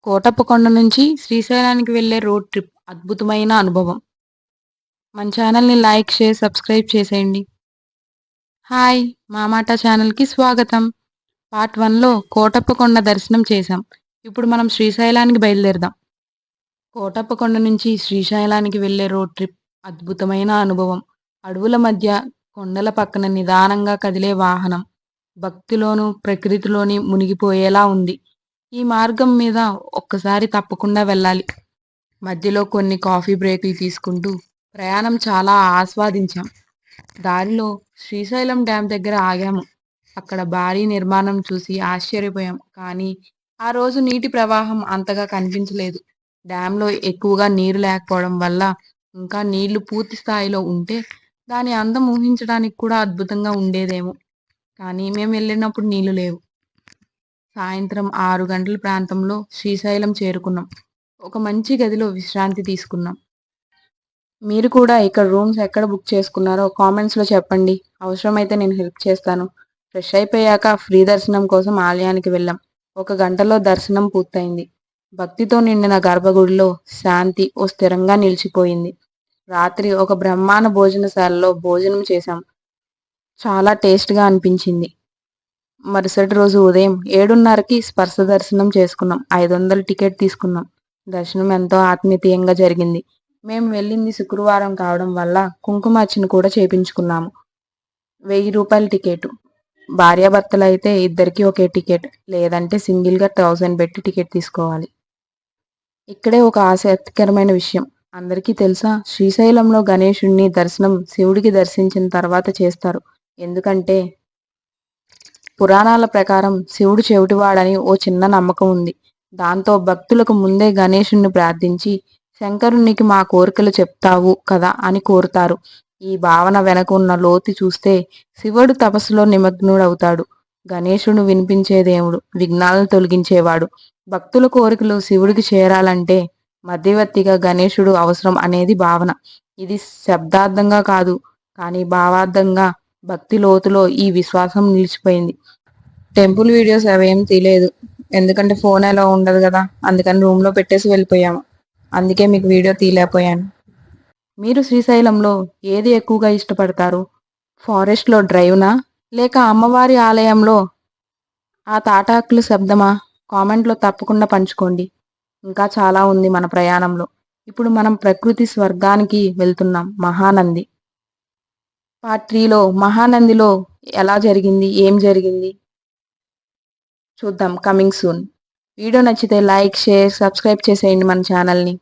కోటప్పకొండ నుంచి శ్రీశైలానికి వెళ్ళే road trip అద్భుతమైన అనుభవం. మన ఛానల్‌ని లైక్, షేర్, సబ్స్క్రైబ్ చేసేయండి. హాయ్! మా మాట ఛానల్‌కి స్వాగతం. పార్ట్ 1లో కోటప్పకొండ దర్శనం చేశాం. ఇప్పుడు మనం శ్రీశైలానికి బయలుదేరదాం. కోటప్పకొండ నుంచి శ్రీశైలానికి వెళ్ళే రోడ్ ట్రిప్ అద్భుతమైన అనుభవం. అడవుల మధ్య, కొండల పక్కన నిదానంగా కదిలే వాహనం. భక్తిలోనూ, ప్రకృతిలోని మునిగిపోయేలా ఉంది. ఈ మార్గం మీద ఒక్కసారి తప్పకుండా వెళ్ళాలి. మధ్యలో కొన్ని కాఫీ బ్రేకులు తీసుకుంటూ ప్రయాణం చాలా ఆస్వాదించాం. దారిలో శ్రీశైలం డ్యామ్ దగ్గర ఆగాము. అక్కడ భారీ నిర్మాణం చూసి ఆశ్చర్యపోయాం. కానీ ఆ రోజు నీటి ప్రవాహం అంతగా కనిపించలేదు. డ్యాంలో ఎక్కువగా నీరు లేకపోవడం వల్ల ఇంకా నీళ్లు పూర్తి స్థాయిలో ఉంటే దాని అందం ఊహించడానికి కూడా అద్భుతంగా ఉండేదేమో. కానీ మేము వెళ్ళినప్పుడు నీళ్లు లేవు. సాయంత్రం 6 గంటల ప్రాంతంలో శ్రీశైలం చేరుకున్నాం. ఒక మంచి గదిలో విశ్రాంతి తీసుకున్నాం. మీరు కూడా ఇక్కడ రూమ్స్ ఎక్కడ బుక్ చేసుకున్నారో కామెంట్స్‌లో చెప్పండి. అవసరమైతే నేను హెల్ప్ చేస్తాను. ఫ్రెష్ అయిపోయాక ఫ్రీ దర్శనం కోసం ఆలయానికి వెళ్ళాం. 1 గంటలో దర్శనం పూర్తయింది. భక్తితో నిండిన గర్భగుడిలో శాంతి ఓ స్థిరంగా నిలిచిపోయింది. రాత్రి ఒక బ్రహ్మాండ భోజనశాలలో భోజనం చేశాం. చాలా టేస్ట్‌గా అనిపించింది. మరుసటి రోజు ఉదయం 7:30కి స్పర్శ దర్శనం చేసుకున్నాం. 500 టికెట్ తీసుకున్నాం. దర్శనం ఎంతో ఆత్మీయంగా జరిగింది. మేము వెళ్ళింది శుక్రవారం కావడం వల్ల కుంకుమార్చన కూడా చేపించుకున్నాము. ₹1000 టికెట్. భార్యాభర్తలైతే ఇద్దరికీ ఒకే టికెట్, లేదంటే సింగిల్‌గా 1000 పెట్టి టికెట్ తీసుకోవాలి. ఇక్కడే ఒక ఆసక్తికరమైన విషయం. అందరికీ తెలుసా? శ్రీశైలంలో గణేశుడిని దర్శనం శివుడికి దర్శించిన తర్వాత చేస్తారు. ఎందుకంటే పురాణాల ప్రకారం శివుడు చెవిటివాడని ఓ చిన్న నమ్మకం ఉంది. దాంతో భక్తులకు ముందే గణేశుణ్ణి ప్రార్థించి శంకరునికి మా కోరికలు చెప్తావు కదా అని కోరుతారు. ఈ భావన వెనక ఉన్న లోతు చూస్తే శివుడు తపస్సులో నిమగ్నుడవుతాడు. గణేశుడు వినిపించే దేవుడు, విఘ్నాలను తొలగించేవాడు. భక్తుల కోరికలు శివుడికి చేరాలంటే మధ్యవర్తిగా గణేశుడు అవసరం అనేది భావన. ఇది శబ్దార్థంగా కాదు, కానీ భావార్థంగా భక్తి లోతులో ఈ విశ్వాసం నిలిచిపోయింది. టెంపుల్ వీడియోస్ అవేం తీయలేదు. ఎందుకంటే ఫోన్ అలో ఉండదు కదా, అందుకని రూమ్లో పెట్టేసి వెళ్ళిపోయాము. అందుకే మీకు వీడియో తీయలేకపోయాను. మీరు శ్రీశైలంలో ఏది ఎక్కువగా ఇష్టపడతారు? ఫారెస్ట్లో డ్రైవ్నా, లేక అమ్మవారి ఆలయంలో ఆ తాటాకుల శబ్దమా? కామెంట్లో తప్పకుండా పంచుకోండి. ఇంకా చాలా ఉంది మన ప్రయాణంలో. ఇప్పుడు మనం ప్రకృతి స్వర్గానికి వెళ్తున్నాం. మహానంది పార్ట్ 3లో మహానందిలో ఎలా జరిగింది, ఏం జరిగింది చూద్దాం. Coming soon. వీడియో నచ్చితే లైక్, షేర్, సబ్స్క్రైబ్ చేసేయండి మన ఛానల్ని.